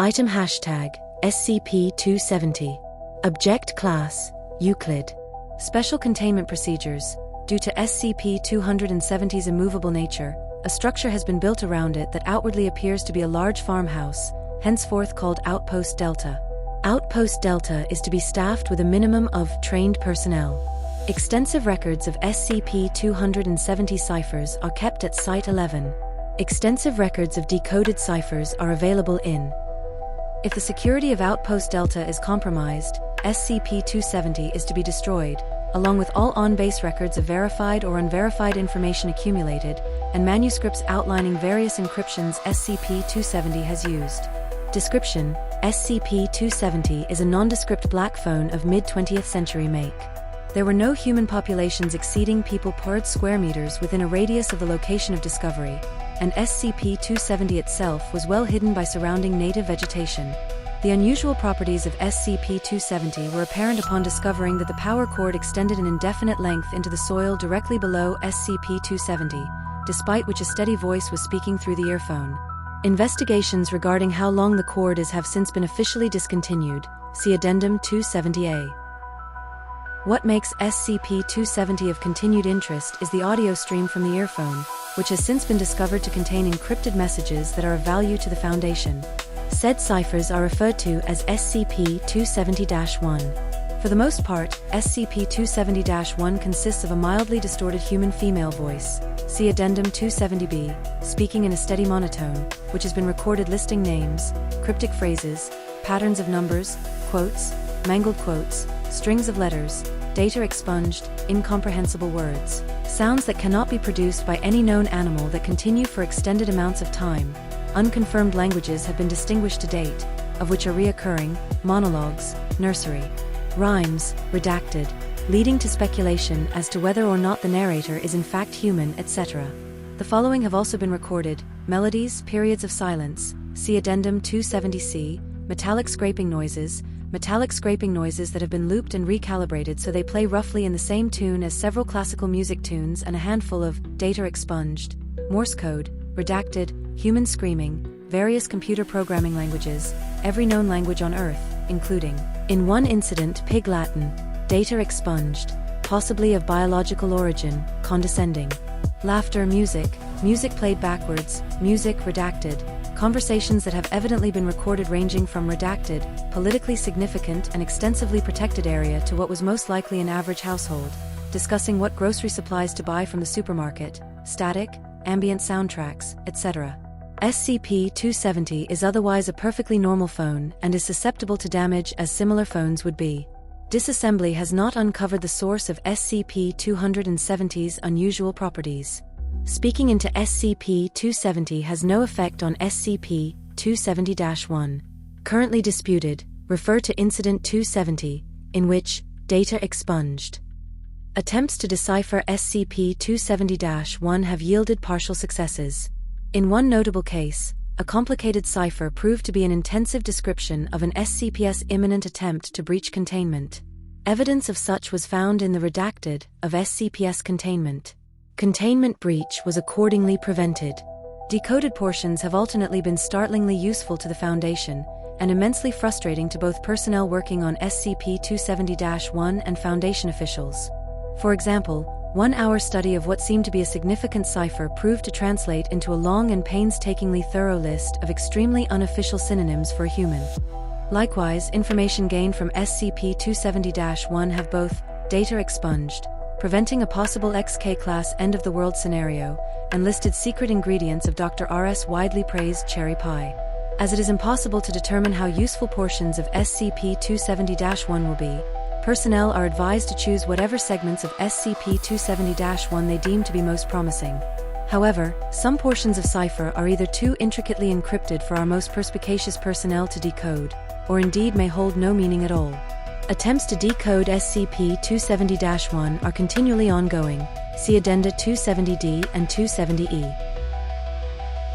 Item hashtag SCP-270. Object Class Euclid. Special Containment Procedures. Due to SCP-270's immovable nature, a structure has been built around it that outwardly appears to be a large farmhouse, henceforth called Outpost Delta. Outpost Delta is to be staffed with a minimum of trained personnel. Extensive records of SCP-270 ciphers are kept at Site-11. Extensive records of decoded ciphers are available in. If the security of Outpost Delta is compromised, SCP-270 is to be destroyed, along with all on-base records of verified or unverified information accumulated, and manuscripts outlining various encryptions SCP-270 has used. Description: SCP-270 is a nondescript black phone of mid-20th century make. There were no human populations exceeding people per square meters within a radius of the location of discovery, and SCP-270 itself was well hidden by surrounding native vegetation. The unusual properties of SCP-270 were apparent upon discovering that the power cord extended an indefinite length into the soil directly below SCP-270, despite which a steady voice was speaking through the earphone. Investigations regarding how long the cord is have since been officially discontinued. See Addendum 270A. What makes SCP-270 of continued interest is the audio stream from the earphone, which has since been discovered to contain encrypted messages that are of value to the Foundation. Said ciphers are referred to as SCP-270-1. For the most part, SCP-270-1 consists of a mildly distorted human female voice. See Addendum 270B, speaking in a steady monotone, which has been recorded listing names, cryptic phrases, patterns of numbers, quotes, mangled quotes, strings of letters, data expunged, incomprehensible words, sounds that cannot be produced by any known animal that continue for extended amounts of time. Unconfirmed languages have been distinguished to date, of which are reoccurring, monologues, nursery, rhymes, redacted, leading to speculation as to whether or not the narrator is in fact human, etc. The following have also been recorded: melodies, periods of silence, see Addendum 270C, metallic scraping noises that have been looped and recalibrated so they play roughly in the same tune as several classical music tunes, and a handful of data expunged, Morse code, redacted, human screaming, various computer programming languages, every known language on Earth, including, in one incident, Pig Latin, data expunged, possibly of biological origin, condescending, laughter, music played backwards, music redacted, conversations that have evidently been recorded ranging from redacted, politically significant and extensively protected area to what was most likely an average household, discussing what grocery supplies to buy from the supermarket, static, ambient soundtracks, etc. SCP-270 is otherwise a perfectly normal phone and is susceptible to damage as similar phones would be. Disassembly has not uncovered the source of SCP-270's unusual properties. Speaking into SCP-270 has no effect on SCP-270-1. Currently disputed, refer to Incident 270, in which, data expunged. Attempts to decipher SCP-270-1 have yielded partial successes. In one notable case, a complicated cipher proved to be an intensive description of an SCP's imminent attempt to breach containment. Evidence of such was found in the redacted of SCP's containment. Containment breach was accordingly prevented. Decoded portions have alternately been startlingly useful to the Foundation, and immensely frustrating to both personnel working on SCP-270-1 and Foundation officials. For example, 1-hour study of what seemed to be a significant cipher proved to translate into a long and painstakingly thorough list of extremely unofficial synonyms for a human. Likewise, information gained from SCP-270-1 have both data expunged, preventing a possible XK-class end-of-the-world scenario, and listed secret ingredients of Dr. R.'s widely praised cherry pie. As it is impossible to determine how useful portions of SCP-270-1 will be, personnel are advised to choose whatever segments of SCP-270-1 they deem to be most promising. However, some portions of cipher are either too intricately encrypted for our most perspicacious personnel to decode, or indeed may hold no meaning at all. Attempts to decode SCP-270-1 are continually ongoing. See Addenda 270D and 270E.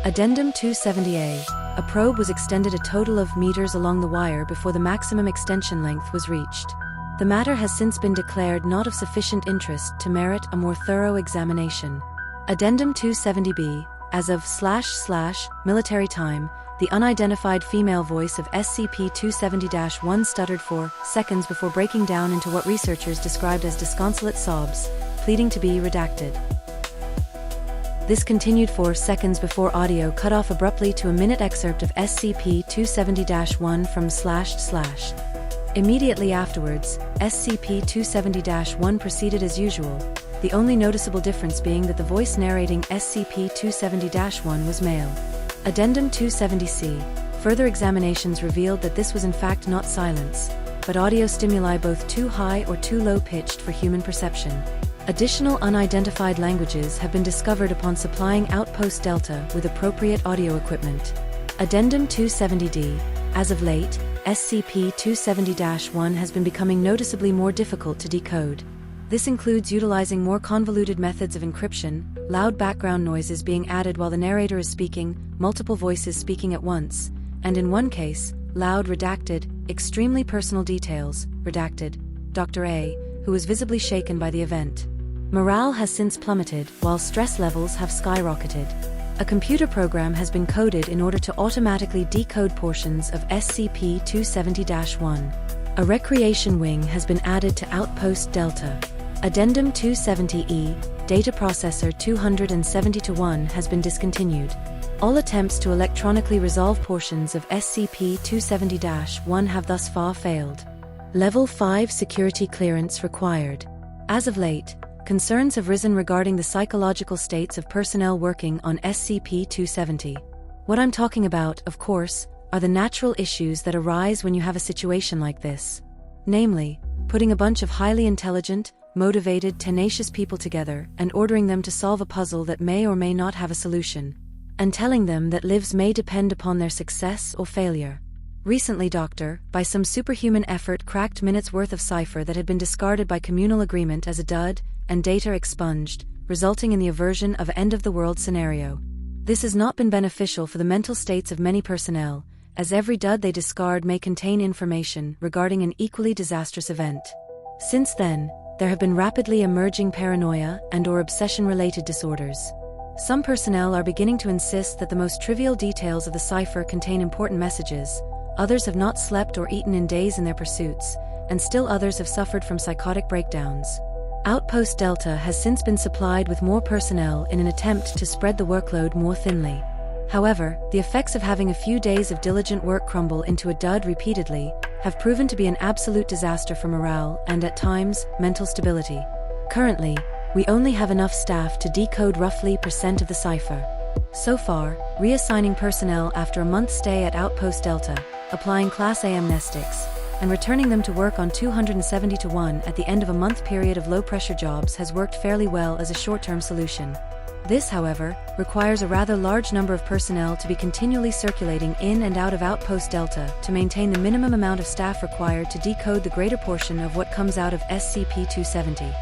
Addendum 270A. A probe was extended a total of meters along the wire before the maximum extension length was reached. The matter has since been declared not of sufficient interest to merit a more thorough examination. Addendum 270B. As of // military time, the unidentified female voice of SCP-270-1 stuttered for seconds before breaking down into what researchers described as disconsolate sobs, pleading to be redacted. This continued for seconds before audio cut off abruptly to a minute excerpt of SCP-270-1 from //. Immediately afterwards, SCP-270-1 proceeded as usual, the only noticeable difference being that the voice narrating SCP-270-1 was male. Addendum 270-C. Further examinations revealed that this was in fact not silence, but audio stimuli both too high or too low-pitched for human perception. Additional unidentified languages have been discovered upon supplying Outpost Delta with appropriate audio equipment. Addendum 270-D. As of late, SCP-270-1 has been becoming noticeably more difficult to decode. This includes utilizing more convoluted methods of encryption, loud background noises being added while the narrator is speaking, multiple voices speaking at once, and in one case, loud redacted, extremely personal details, redacted, Dr. A, who was visibly shaken by the event. Morale has since plummeted, while stress levels have skyrocketed. A computer program has been coded in order to automatically decode portions of SCP-270-1. A recreation wing has been added to Outpost Delta. Addendum 270-E, Data Processor 270-1 has been discontinued. All attempts to electronically resolve portions of SCP-270-1 have thus far failed. Level 5 security clearance required. As of late, concerns have risen regarding the psychological states of personnel working on SCP-270. What I'm talking about, of course, are the natural issues that arise when you have a situation like this. Namely, putting a bunch of highly intelligent, motivated, tenacious people together and ordering them to solve a puzzle that may or may not have a solution, and telling them that lives may depend upon their success or failure. Recently, by some superhuman effort, cracked minutes worth of cipher that had been discarded by communal agreement as a dud, and data expunged, resulting in the aversion of end-of-the-world scenario. This has not been beneficial for the mental states of many personnel, as every dud they discard may contain information regarding an equally disastrous event. Since then, there have been rapidly emerging paranoia and/or obsession-related disorders. Some personnel are beginning to insist that the most trivial details of the cipher contain important messages, others have not slept or eaten in days in their pursuits, and still others have suffered from psychotic breakdowns. Outpost Delta has since been supplied with more personnel in an attempt to spread the workload more thinly. However, the effects of having a few days of diligent work crumble into a dud repeatedly have proven to be an absolute disaster for morale and, at times, mental stability. Currently, we only have enough staff to decode roughly % of the cipher. So far, reassigning personnel after a month's stay at Outpost Delta, applying Class A amnestics, and returning them to work on 270-1 at the end of a month period of low-pressure jobs has worked fairly well as a short-term solution. This, however, requires a rather large number of personnel to be continually circulating in and out of Outpost Delta to maintain the minimum amount of staff required to decode the greater portion of what comes out of SCP-270.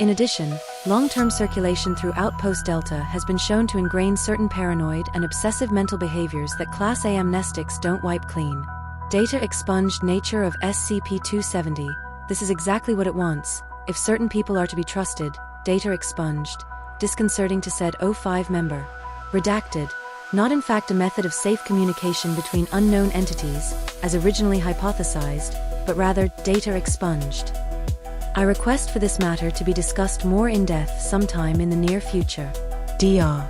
In addition, long-term circulation through Outpost Delta has been shown to ingrain certain paranoid and obsessive mental behaviors that Class A amnestics don't wipe clean. Data expunged nature of SCP-270. This is exactly what it wants. If certain people are to be trusted, data expunged. Disconcerting to said O5 member. Redacted. Not in fact a method of safe communication between unknown entities, as originally hypothesized, but rather data expunged. I request for this matter to be discussed more in depth sometime in the near future. Dr.